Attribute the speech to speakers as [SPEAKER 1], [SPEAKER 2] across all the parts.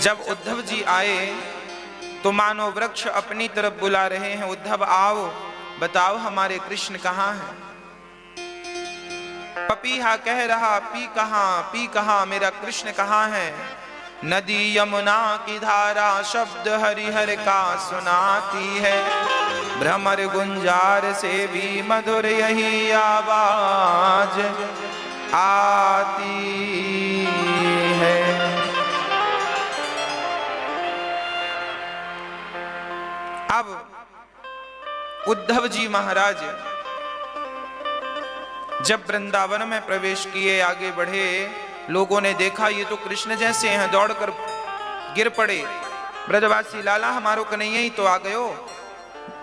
[SPEAKER 1] जब उद्धव जी आए तो मानो वृक्ष अपनी तरफ बुला रहे हैं, उद्धव आओ, बताओ हमारे कृष्ण कहाँ हैं। पपीहा कह रहा पी कहाँ मेरा कृष्ण कहाँ है। नदी यमुना की धारा शब्द हरिहर का सुनाती है, भ्रमर गुंजार से भी मधुर यही आवाज आती है। अब उद्धव जी महाराज जब वृंदावन में प्रवेश किए, आगे बढ़े, लोगों ने देखा ये तो कृष्ण जैसे हैं, दौड़कर गिर पड़े। ब्रजवासी लाला हमारो कन्हैया ही तो आ गयो।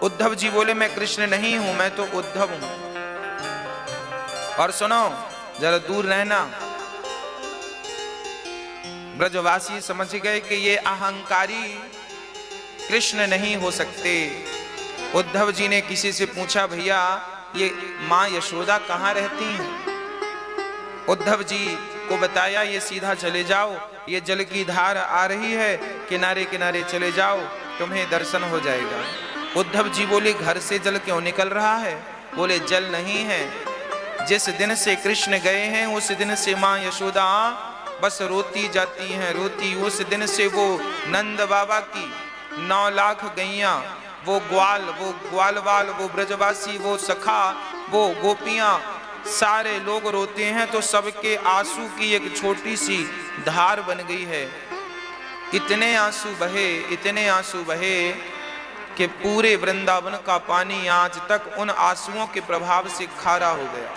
[SPEAKER 1] उद्धव जी बोले मैं कृष्ण नहीं हूं, मैं तो उद्धव हूं। और सुनो जरा दूर रहना। ब्रजवासी समझ गए कि ये अहंकारी कृष्ण नहीं हो सकते। उद्धव जी ने किसी से पूछा भैया ये माँ यशोदा कहाँ रहती हैं। उद्धव जी को बताया ये सीधा चले जाओ, ये जल की धार आ रही है, किनारे किनारे चले जाओ, तुम्हें दर्शन हो जाएगा। उद्धव जी बोले घर से जल क्यों निकल रहा है। बोले जल नहीं है, जिस दिन से कृष्ण गए हैं उस दिन से माँ यशोदा बस रोती जाती हैं, रोती। उस दिन से वो नंद बाबा की 9 लाख गैया, वो ग्वालवाल, वो ब्रजवासी, वो सखा, वो गोपियां, सारे लोग रोते हैं तो सबके आंसू की एक छोटी सी धार बन गई है। इतने आंसू बहे कि पूरे वृंदावन का पानी आज तक उन आंसुओं के प्रभाव से खारा हो गया।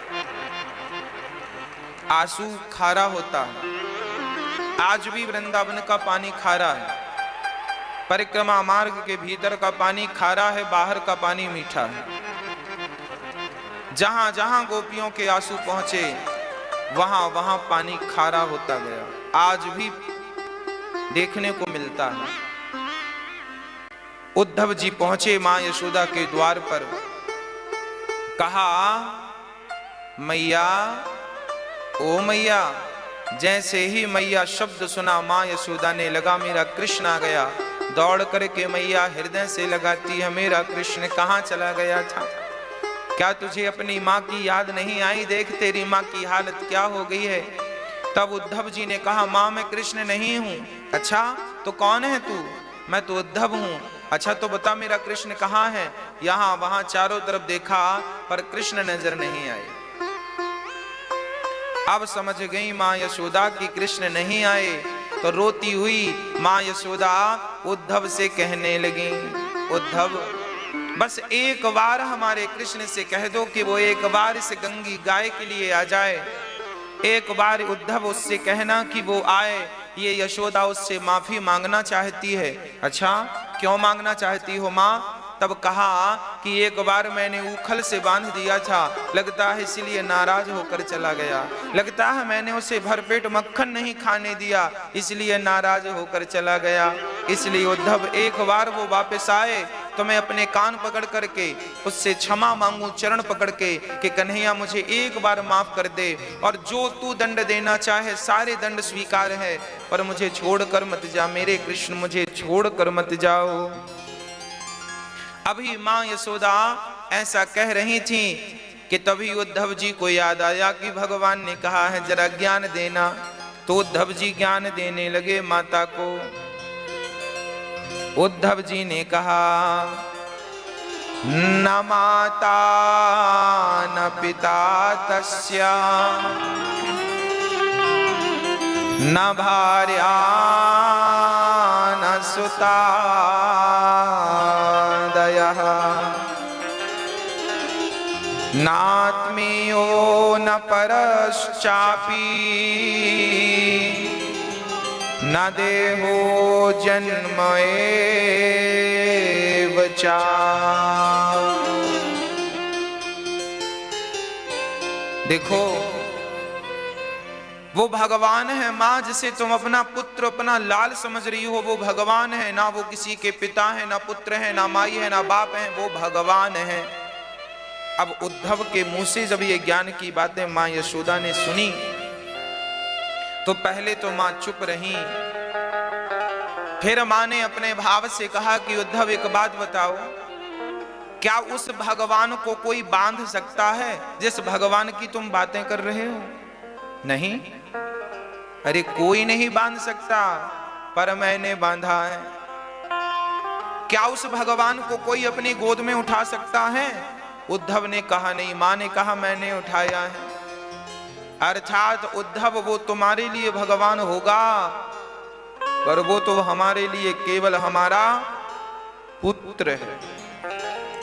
[SPEAKER 1] आंसू खारा होता है, आज भी वृंदावन का पानी खारा है। परिक्रमा मार्ग के भीतर का पानी खारा है, बाहर का पानी मीठा है। जहां जहां गोपियों के आंसू पहुंचे वहां वहां पानी खारा होता गया, आज भी देखने को मिलता है। उद्धव जी पहुंचे मां यशोदा के द्वार पर, कहा मैया, ओ मैया। जैसे ही मैया शब्द सुना मां यशोदा ने लगा मेरा कृष्ण आ गया। दौड़ करके मैया हृदय से लगाती है, मेरा कृष्ण कहाँ चला गया था। क्या तुझे अपनी माँ की याद नहीं आई, देख तेरी माँ की हालत क्या हो गई है। तब उद्धव जी ने कहा माँ मैं कृष्ण नहीं हूँ। अच्छा तो कौन है तू। मैं तो उद्धव हूँ। अच्छा तो बता मेरा कृष्ण कहाँ है। यहाँ वहां चारों तरफ देखा पर कृष्ण नजर नहीं आए। अब समझ गई माँ यशोदा की कृष्ण नहीं आए, तो रोती हुई माँ यशोदा उद्धव से कहने लगी, उद्धव बस एक बार हमारे कृष्ण से कह दो कि वो एक बार इस गंगी गाय के लिए आ जाए। एक बार उद्धव उससे कहना कि वो आए। ये यशोदा उससे माफी मांगना चाहती है। अच्छा क्यों मांगना चाहती हो माँ। तब कहा कि एक बार मैंने उखल से बांध दिया था, लगता है इसलिए नाराज होकर चला गया। लगता है मैंने उसे भरपेट मक्खन नहीं खाने दिया, इसलिए नाराज होकर चला गया। इसलिए उद्धव एक बार वो वापस आए तो मैं अपने कान पकड़ करके उससे क्षमा मांगू, चरण पकड़ के कि कन्हैया मुझे एक बार माफ कर दे, और जो तू दंड देना चाहे सारे दंड स्वीकार है, पर मुझे छोड़कर मत जा मेरे कृष्ण, मुझे छोड़कर मत जाओ। अभी मां यशोदा ऐसा कह रही थी कि तभी उद्धव जी को याद आया कि भगवान ने कहा है जरा ज्ञान देना। तो उद्धव जी ज्ञान देने लगे माता को। उद्धव जी ने कहा न माता न पिता तस्या न भार्या न सुता नात्मीयो न परश्चापि न देहो जन्म एव चा। देखो वो भगवान है माँ, जिसे तुम अपना पुत्र अपना लाल समझ रही हो, वो भगवान है ना। वो किसी के पिता है ना पुत्र है ना माई है ना बाप है, वो भगवान है। अब उद्धव के मुंह से जब ये ज्ञान की बातें माँ यशोदा ने सुनी तो पहले तो माँ चुप रही, फिर मां ने अपने भाव से कहा कि उद्धव एक बात बताओ, क्या उस भगवान को कोई बांध सकता है जिस भगवान की तुम बातें कर रहे हो? नहीं, अरे कोई नहीं बांध सकता, पर मैंने बांधा है। क्या उस भगवान को कोई अपनी गोद में उठा सकता है? उद्धव ने कहा नहीं। मां ने कहा मैंने उठाया है। अर्थात उद्धव वो तुम्हारे लिए भगवान होगा, पर वो तो हमारे लिए केवल हमारा पुत्र है,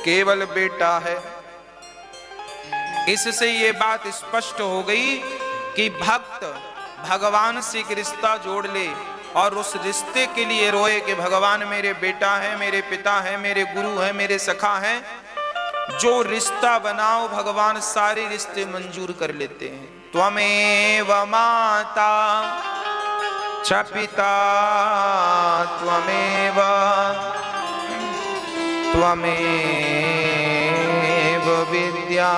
[SPEAKER 1] केवल बेटा है। इससे ये बात स्पष्ट हो गई कि भक्त भगवान से एक रिश्ता जोड़ ले और उस रिश्ते के लिए रोए कि भगवान मेरे बेटा है, मेरे पिता है, मेरे गुरु है, मेरे सखा है। जो रिश्ता बनाओ भगवान सारे रिश्ते मंजूर कर लेते हैं। त्वमेव माता च पिता त्वमेव विद्या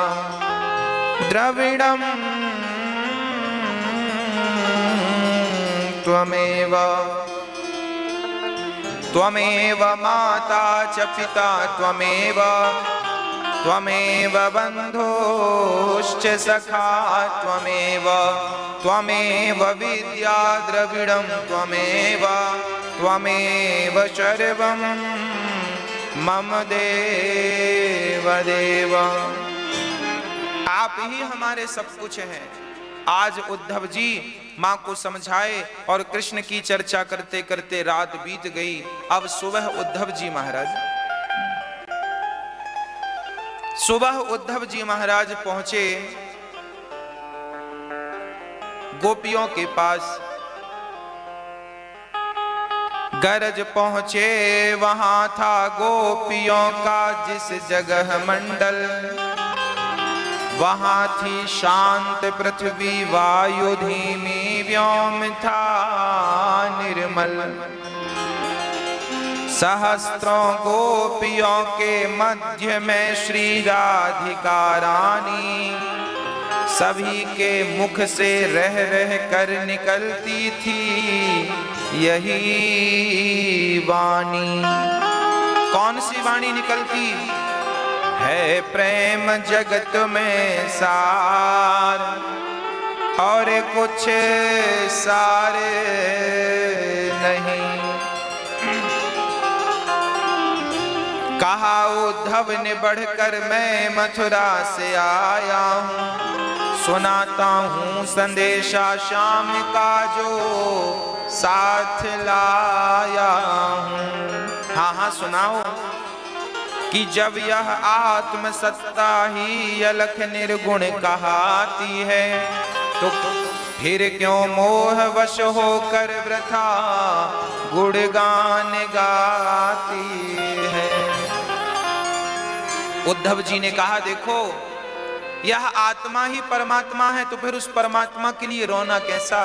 [SPEAKER 1] द्रविड़ं त्वमेव माता च पिता त्वमेव बन्धुश्च सखा त्वमेव विद्या द्रविड़ं त्वमेव सर्वं मम देव। आप ही हमारे सब कुछ हैं। आज उद्धव जी मां को समझाए और कृष्ण की चर्चा करते करते रात बीत गई। अब सुबह उद्धव जी महाराज पहुंचे गोपियों के पास। गरज पहुंचे वहां था गोपियों का जिस जगह मंडल, वहां थी शांत पृथ्वी वायु धीमी व्योम था निर्मल। सहस्त्रों गोपियों के मध्य में श्री राधिका रानी, सभी के मुख से रह रह कर निकलती थी यही वाणी। कौन सी वाणी निकलती है? प्रेम जगत में सार और कुछ सारे नहीं। कहा उद्धव ने बढ़कर मैं मथुरा से आया हूँ, सुनाता हूँ संदेशा श्याम का जो साथ लाया हूँ। हाँ सुनाओ कि जब यह आत्म सत्ता ही अलख निर्गुण कहाती है, तो फिर क्यों मोह वश होकर वृथा गुणगान गाती है। उद्धव जी ने कहा देखो यह आत्मा ही परमात्मा है, तो फिर उस परमात्मा के लिए रोना कैसा।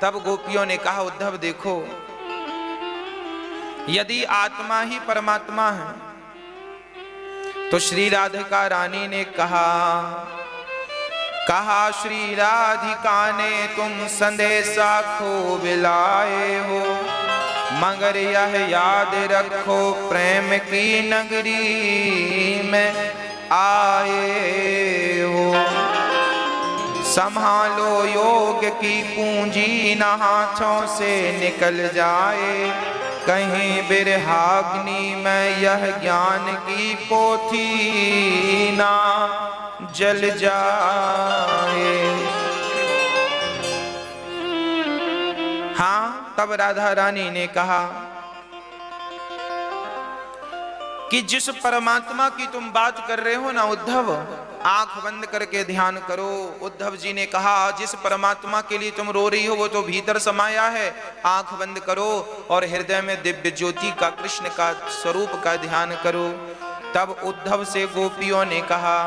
[SPEAKER 1] तब गोपियों ने कहा उद्धव देखो यदि आत्मा ही परमात्मा है तो श्री राधिका रानी ने कहा श्री राधिका ने तुम संदेशा खूब लाए हो, मगर यह याद रखो प्रेम की नगरी में आए हो। संभालो योग की पूंजी न हाथों से निकल जाए, कहीं बिरहाग्नि में यह ज्ञान की पोथी ना जल जाए। हाँ तब राधा रानी ने कहा कि जिस परमात्मा की तुम बात कर रहे हो ना उद्धव, आंख बंद करके ध्यान करो। उद्धव जी ने कहा जिस परमात्मा के लिए तुम रो रही हो वो तो भीतर समाया है, आंख बंद करो और हृदय में दिव्य ज्योति का कृष्ण का स्वरूप का ध्यान करो। तब उद्धव से गोपियों ने कहा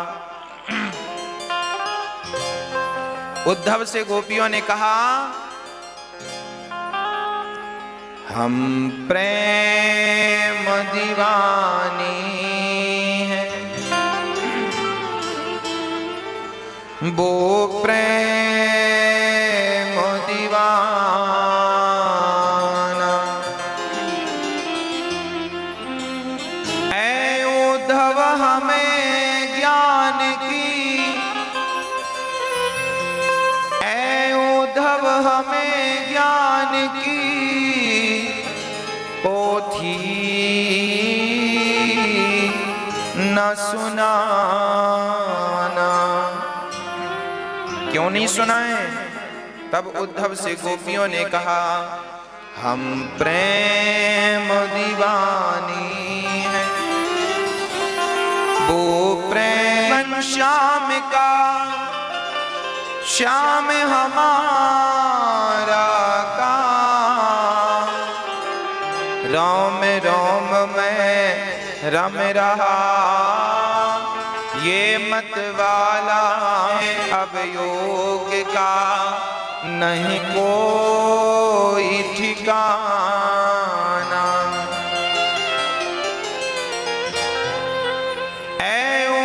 [SPEAKER 1] हम प्रेम दीवानी हैं, वो प्रेम दीवाना हमें ज्ञान की पोथी न सुनाना। क्यों नहीं सुनाए? तब उद्धव से गोपियों ने कहा, हम प्रेम दीवानी हैं, वो प्रेम श्याम का, श्याम हमारा का, राम राम में रम रहा, ये मत वाला है अब योग का नहीं कोई ठिकाना। ऐ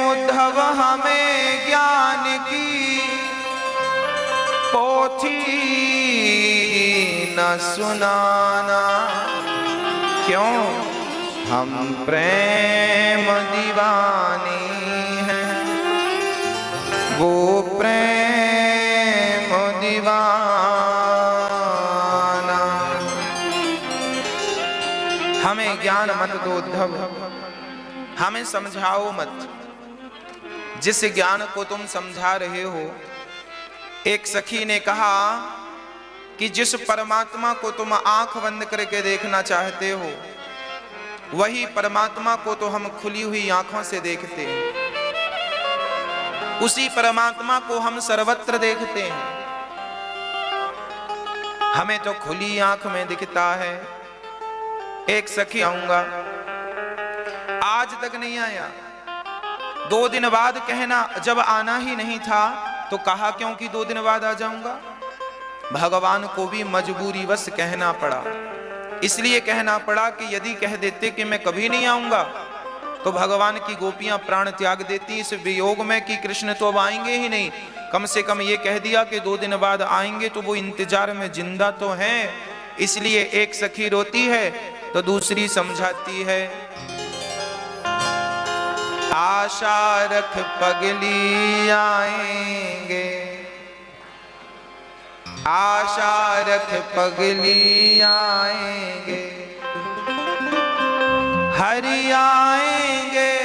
[SPEAKER 1] उद्धव हमें ज्ञान की पोथी न सुनाना। क्यों? हम प्रेम दीवानी हैं, वो प्रेम दीवाना। हमें ज्ञान मत दो उद्धव, हमें समझाओ मत। जिस ज्ञान को तुम समझा रहे हो, एक सखी ने कहा कि जिस परमात्मा को तुम आंख बंद करके देखना चाहते हो, वही परमात्मा को तो हम खुली हुई आंखों से देखते हैं, उसी परमात्मा को हम सर्वत्र देखते हैं। हमें तो खुली आंख में दिखता है। एक सखी आऊंगा, आज तक नहीं आया, 2 दिन बाद कहना जब आना ही नहीं था तो कहा क्यों कि 2 दिन बाद आ जाऊंगा। भगवान को भी मजबूरी बस कहना पड़ा, इसलिए कहना पड़ा कि यदि कह देते कि मैं कभी नहीं आऊंगा तो भगवान की गोपियां प्राण त्याग देती इस वियोग में कि कृष्ण तो अब आएंगे ही नहीं। कम से कम ये कह दिया कि 2 दिन बाद आएंगे तो वो इंतजार में जिंदा तो हैं। इसलिए एक सखी रोती है तो दूसरी समझाती है, आशा रख पगली आएंगे, आशा रख पगली आएंगे, हरि आएंगे,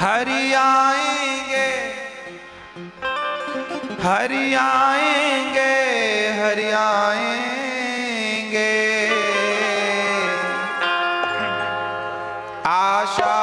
[SPEAKER 1] हरि आएंगे, हरि आएंगे, हरि आएंगे। आशा